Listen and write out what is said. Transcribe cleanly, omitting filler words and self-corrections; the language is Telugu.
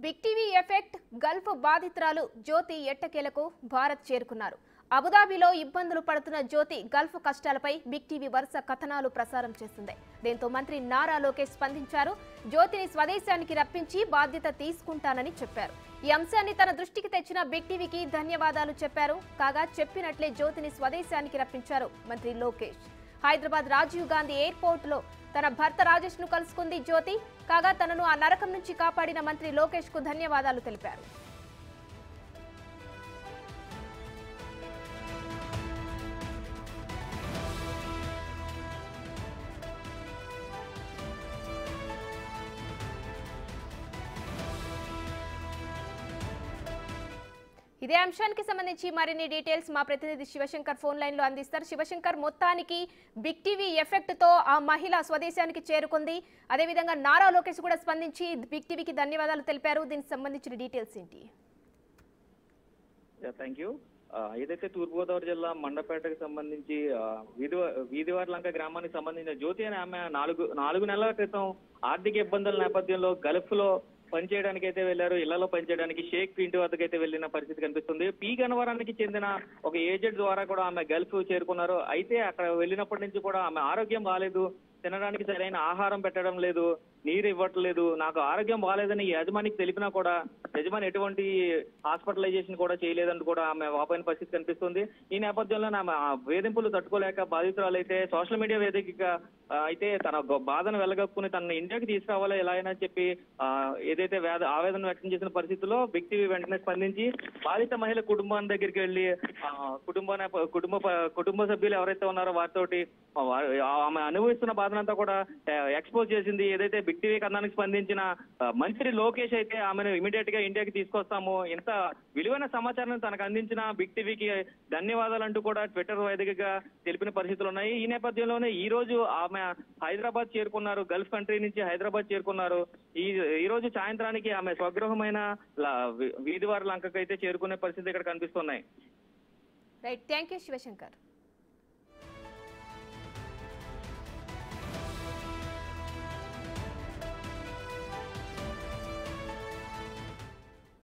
బిగ్ టీవీ ఎఫెక్ట్ గల్ఫ్ బాధితురాలు జ్యోతి ఎట్టకేలకు భారత్ చేరుకున్నారు. అబుదాబిలో ఇబ్బందులు పడుతున్న జ్యోతి గల్ఫ్ కష్టాలపై బిగ్ టీవీ వరుస కథనాలు ప్రసారం చేస్తుంది. దీంతో మంత్రి నారా లోకేష్ స్పందించారు. జ్యోతిని స్వదేశానికి రప్పించి బాధ్యత తీసుకుంటానని చెప్పారు. ఈ అంశాన్ని తన దృష్టికి తెచ్చిన బిగ్ టీవీకి ధన్యవాదాలు చెప్పారు. కాగా చెప్పినట్లే జ్యోతిని స్వదేశానికి రప్పించారు మంత్రి లోకేష్. హైదరాబాద్ రాజీవ్ గాంధీ ఎయిర్పోర్ట్ లో తన భర్త రాజేష్ ను కలుసుకుంది జ్యోతి. కాగా తనను ఆ నరకం నుంచి కాపాడిన మంత్రి లోకేష్ కు ధన్యవాదాలు తెలిపారు. ఇదే అంశానికి సంబంధించి మరిన్ని డీటెయిల్స్ మా ప్రతినిధి శివశంకర్ ఫోన్ లైన్ లో అందిస్తారు. శివశంకర్, మొత్తానికి బిగ్ టీవీ ఎఫెక్ట్ తో ఆ మహిళ స్వదేశానికి చేరుకుంది. అదేవిధంగా నారా లోకేష్ కూడా స్పందించి బిగ్ టీవీకి ధన్యవాదాలు తెలిపారు. దీనికి సంబంధించిన డీటెయిల్స్ ఏంటి? Thank you. ఏదైతే తూర్పుగోదావరి జిల్లా మండపేటకు సంబంధించి వీధివార్లంక గ్రామానికి సంబంధించిన జ్యోతి అనే ఆమె నాలుగు నెలల క్రితం ఆర్థిక ఇబ్బందుల నేపథ్యంలో గల్ఫ్ లో పనిచేయడానికి అయితే వెళ్లారు. ఇళ్లలో పనిచేయడానికి షేక్ ఇంటి వద్దకు అయితే వెళ్లిన పరిస్థితి కనిపిస్తుంది. పీ గన్నవరానికి చెందిన ఒక ఏజెంట్ ద్వారా కూడా ఆమె గల్ఫ్ చేరుకున్నారు. అయితే అక్కడ వెళ్ళినప్పటి నుంచి కూడా ఆమె ఆరోగ్యం బాగాలేదు, తినడానికి సరైన ఆహారం పెట్టడం లేదు, నీరు ఇవ్వట్లేదు, నాకు ఆరోగ్యం బాగాలేదని యజమానికి తెలిపినా కూడా యజమాని ఎటువంటి హాస్పిటలైజేషన్ కూడా చేయలేదని కూడా ఆమె వాపోయిన పరిస్థితి కనిపిస్తుంది. ఈ నేపథ్యంలో ఆమె వేధింపులు తట్టుకోలేక బాధితురాలు అయితే సోషల్ మీడియా వేదికగా అయితే తన బాధను వెళ్లగక్కుని తనని ఇండియాకి తీసుకురావాలో ఎలా అయినా చెప్పి ఏదైతే ఆవేదన వ్యక్తం చేసిన పరిస్థితుల్లో బిగ్ టీవీ వెంటనే స్పందించి బాధిత మహిళ కుటుంబం దగ్గరికి వెళ్లి కుటుంబ సభ్యులు ఎవరైతే ఉన్నారో వారితోటి ఆమె అనుభవిస్తున్న బాధనంతా కూడా ఎక్స్పోజ్ చేసింది. ఏదైతే బిగ్ టీవీ కథనానికి స్పందించిన మంత్రి లోకేష్ అయితే ఆమెను ఇమీడియట్ గా ఇండియాకి తీసుకొస్తాము, ఇంత విలువైన సమాచారాన్ని తనకు అందించిన బిగ్ టీవీకి ధన్యవాదాలు అంటూ కూడా ట్విట్టర్ వేదికగా తెలిపిన పరిస్థితులు ఉన్నాయి. ఈ నేపథ్యంలోనే ఈ రోజు ఆమె హైదరాబాద్ చేరుకున్నారు. గల్ఫ్ కంట్రీ నుంచి హైదరాబాద్ చేరుకున్నారు. ఈ రోజు సాయంత్రానికి ఆమె స్వగృహమైన వీధివారి లంకకు అయితే చేరుకునే పరిస్థితి ఇక్కడ కనిపిస్తున్నాయి. Right, thank you Shivshankar.